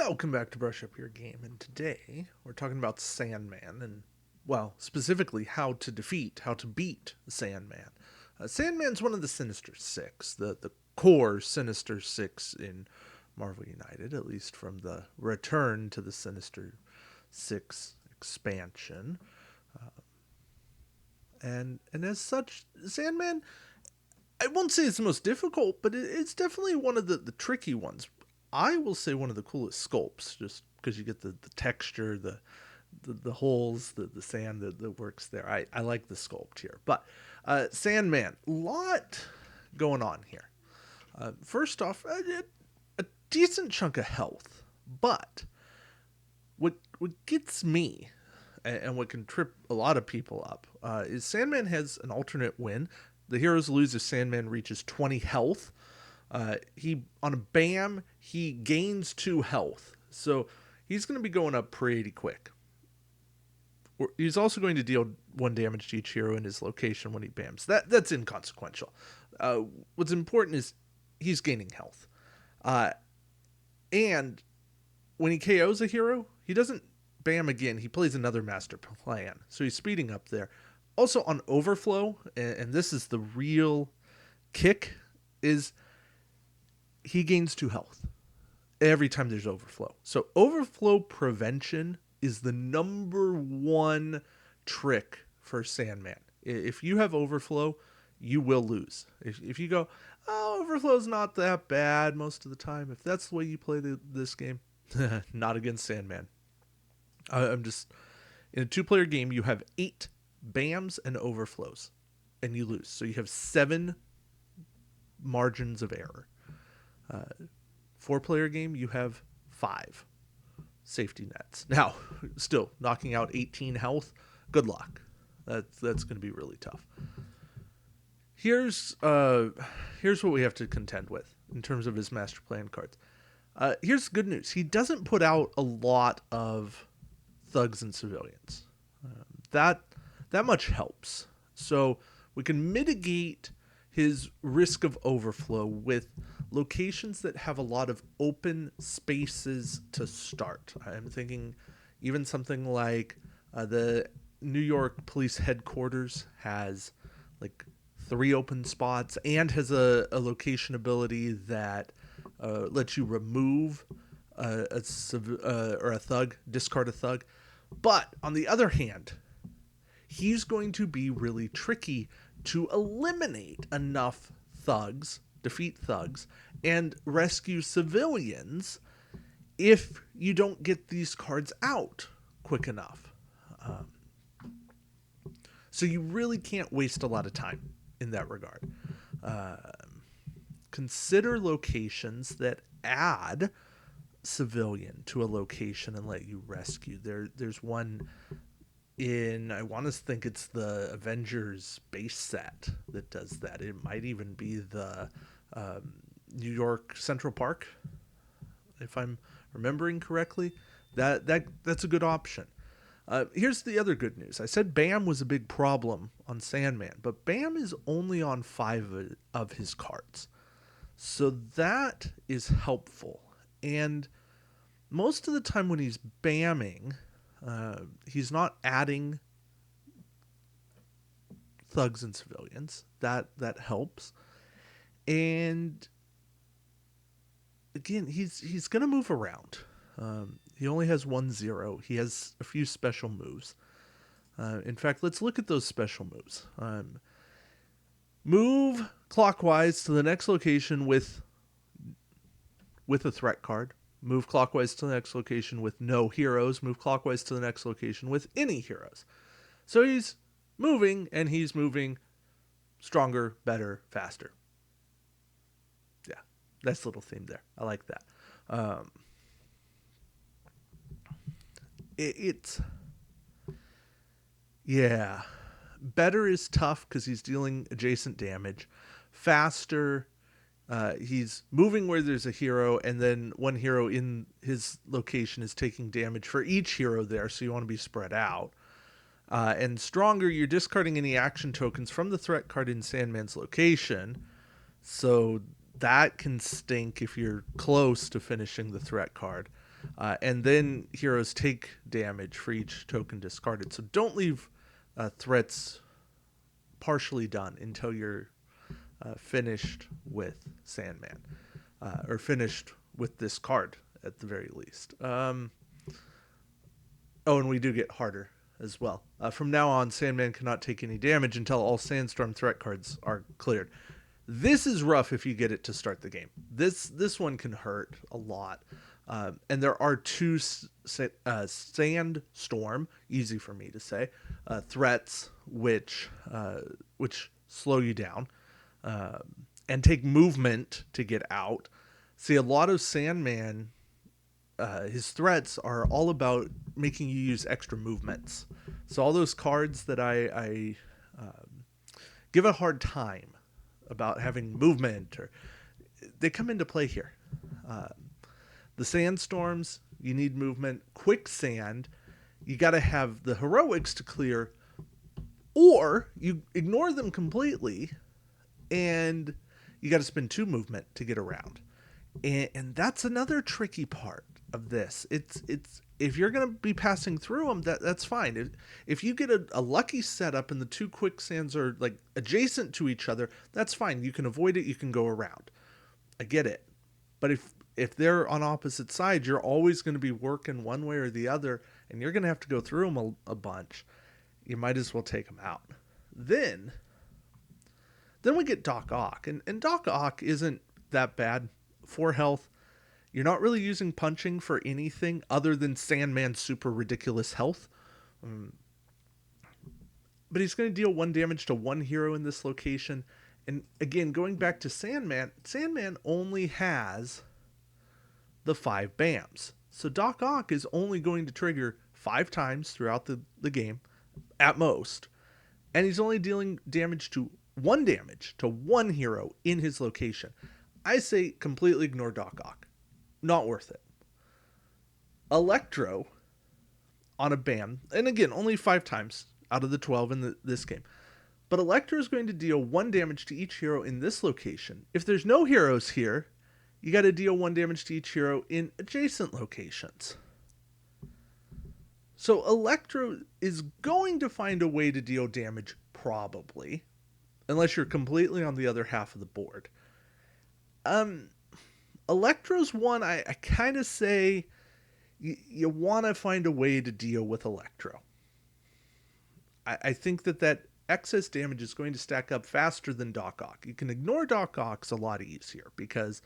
Welcome back to Brush Up Your Game, and today we're talking about Sandman, and, well, specifically how to beat Sandman. Sandman's one of the Sinister Six, the core Sinister Six in Marvel United, at least from the return to the Sinister Six expansion. And as such, Sandman, I won't say it's the most difficult, but it's definitely one of the tricky ones. I will say one of the coolest sculpts, just because you get the texture, the holes, the sand that works there. I like the sculpt here. But Sandman, lot going on here. First off, a decent chunk of health. But what gets me, and what can trip a lot of people up, is Sandman has an alternate win. The heroes lose if Sandman reaches 20 health. He on a BAM, he gains 2 health. So he's going to be going up pretty quick. He's also going to deal 1 damage to each hero in his location when he BAMs. That's inconsequential. What's important is he's gaining health. And when he KOs a hero, he doesn't BAM again. He plays another master plan. So he's speeding up there. Also on overflow, and this is the real kick, is he gains 2 health every time there's overflow. So overflow prevention is the number one trick for Sandman. If you have overflow, you will lose. If you go, overflow's not that bad most of the time, if that's the way you play this game, not against Sandman. I'm just, in a 2-player game, you have 8 BAMs and overflows, and you lose. So you have 7 margins of error. 4-player game, you have 5 safety nets. Now, still knocking out 18 health. Good luck. That's going to be really tough. Here's what we have to contend with in terms of his master plan cards. Here's good news. He doesn't put out a lot of thugs and civilians. That much helps. So we can mitigate his risk of overflow with locations that have a lot of open spaces to start. I'm thinking even something like the New York Police Headquarters has like 3 open spots and has a location ability that lets you remove a thug, discard a thug. But on the other hand, he's going to be really tricky to eliminate enough thugs, defeat thugs, and rescue civilians if you don't get these cards out quick enough. So you really can't waste a lot of time in that regard. Consider locations that add civilian to a location and let you rescue. There's one I want to think it's the Avengers base set that does that. It might even be the New York Central Park, if I'm remembering correctly. That's a good option. Here's the other good news. I said BAM was a big problem on Sandman, but BAM is only on 5 of his cards. So that is helpful. And most of the time when he's BAMing, he's not adding thugs and civilians. That helps. And again, he's going to move around. He only has 1-0. He has a few special moves. In fact, let's look at those special moves. Move clockwise to the next location with a threat card. Move clockwise to the next location with no heroes. Move clockwise to the next location with any heroes. So he's moving, and he's moving stronger, better, faster. Yeah, nice little theme there. I like that. Yeah. Better is tough because he's dealing adjacent damage. Faster, he's moving where there's a hero, and then one hero in his location is taking damage for each hero there, so you want to be spread out. And stronger, you're discarding any action tokens from the threat card in Sandman's location, so that can stink if you're close to finishing the threat card. And then heroes take damage for each token discarded. So don't leave threats partially done until you're finished with Sandman, or finished with this card at the very least. Oh, and we do get harder as well. From now on, Sandman cannot take any damage until all Sandstorm threat cards are cleared. This is rough if you get it to start the game. This one can hurt a lot. And there are two Sandstorm, easy for me to say, threats which slow you down and take movement to get out. See, a lot of Sandman, his threats are all about making you use extra movements. So all those cards that I give a hard time about having movement, or they come into play here. The Sandstorms, you need movement. Quicksand, you got to have the heroics to clear, or you ignore them completely, and you got to spend 2 movement to get around. And that's another tricky part of this. It's if you're going to be passing through them, that's fine. If you get a lucky setup and the 2 quicksands are like adjacent to each other, that's fine. You can avoid it. You can go around. I get it. But if they're on opposite sides, you're always going to be working one way or the other, and you're going to have to go through them a bunch. You might as well take them out. Then we get Doc Ock, and Doc Ock isn't that bad. 4 health. You're not really using punching for anything other than Sandman's super ridiculous health. But he's going to deal 1 damage to 1 hero in this location. And again, going back to Sandman only has the 5 BAMs. So Doc Ock is only going to trigger 5 times throughout the game, at most. And he's only dealing damage to 1 hero in his location. I say completely ignore Doc Ock. Not worth it. Electro on a BAM, and again, only 5 times out of the 12 in this game. But Electro is going to deal 1 damage to each hero in this location. If there's no heroes here, you got to deal 1 damage to each hero in adjacent locations. So Electro is going to find a way to deal damage, probably, unless you're completely on the other half of the board. Electro's one I kind of say you want to find a way to deal with Electro. I think that excess damage is going to stack up faster than Doc Ock. You can ignore Doc Ock's a lot easier because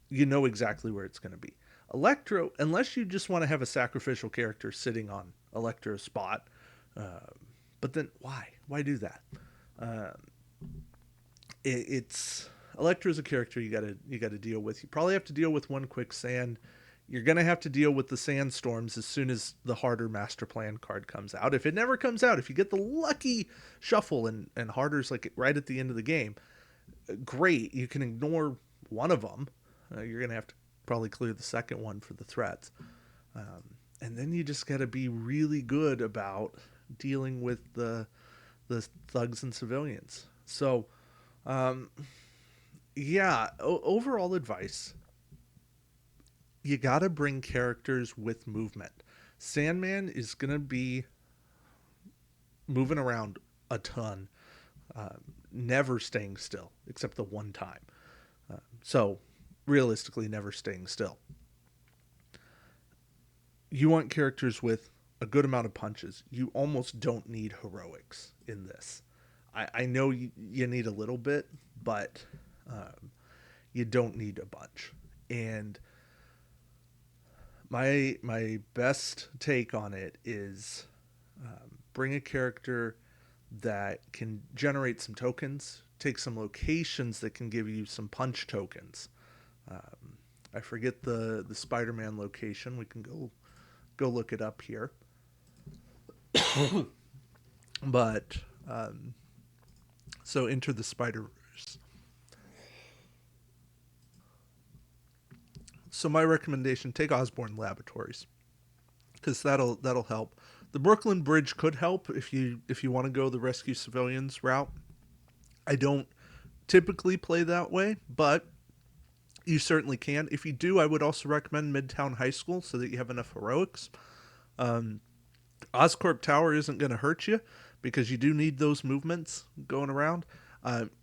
you know exactly where it's going to be. Electro, unless you just want to have a sacrificial character sitting on Electro's spot, but then why do that? It's Electro's a character you gotta deal with. You probably have to deal with 1 quicksand. You're gonna have to deal with the Sandstorms as soon as the harder master plan card comes out. If it never comes out, if you get the lucky shuffle and harder's like right at the end of the game, great. You can ignore one of them. You're gonna have to probably clear the second one for the threats, and then you just gotta be really good about dealing with the thugs and civilians. So. Yeah, overall advice, you gotta bring characters with movement. Sandman is gonna be moving around a ton, never staying still, except the 1 time. So, realistically, never staying still. You want characters with a good amount of punches. You almost don't need heroics in this. I know you need a little bit, but you don't need a bunch. And my best take on it is bring a character that can generate some tokens, take some locations that can give you some punch tokens. I forget the Spider-Man location. We can go look it up here. But so Enter the Spider-Verse. So my recommendation, take Osborne Laboratories, because that'll help. The Brooklyn Bridge could help if you want to go the rescue civilians route. I don't typically play that way, but You certainly can. If you do, I would also recommend Midtown High School so that you have enough heroics. Um, Oscorp Tower isn't going to hurt you because you do need those movements going around.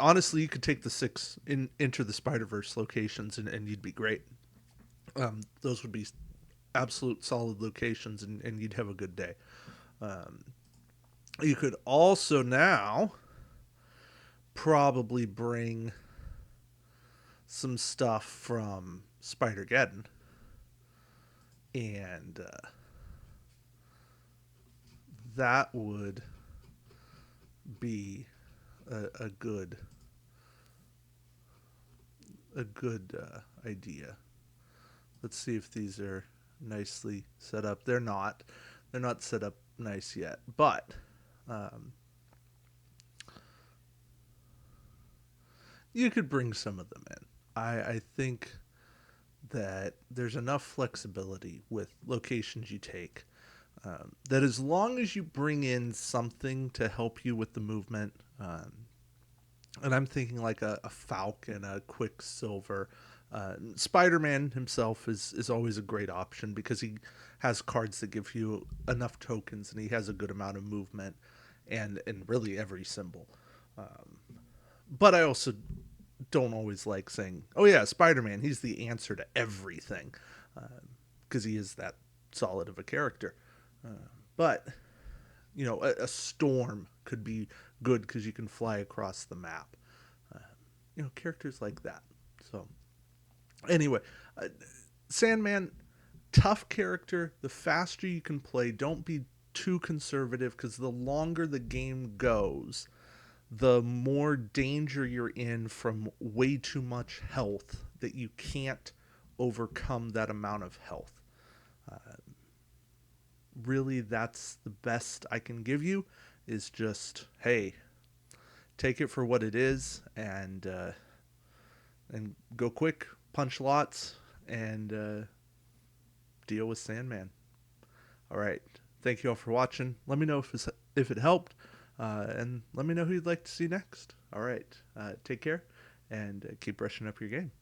Honestly, you could take the six into the Spider Verse locations and you'd be great. Those would be absolute solid locations and you'd have a good day. Um, you could also now probably bring some stuff from Spider-Geddon and that would be a good idea. Let's see if these are nicely set up. They're not. They're not set up nice yet, but um, you could bring some of them in. I think that there's enough flexibility with locations you take that as long as you bring in something to help you with the movement, and I'm thinking like a Falcon, a Quicksilver. Spider-Man himself is always a great option because he has cards that give you enough tokens and he has a good amount of movement and really every symbol. Um, but I also don't always like saying, "Oh yeah, Spider-Man, he's the answer to everything," because he is that solid of a character. But a storm could be good because you can fly across the map. Uh, characters like that. So anyway, uh, Sandman, tough character. The faster you can play, don't be too conservative because the longer the game goes, the more danger you're in from way too much health that you can't overcome that amount of health. Uh, Really, that's the best I can give you is just, hey, take it for what it is and go quick, punch lots, and deal with Sandman. All right. Thank you all for watching. Let me know if it helped, and let me know who you'd like to see next. All right. Take care, and keep brushing up your game.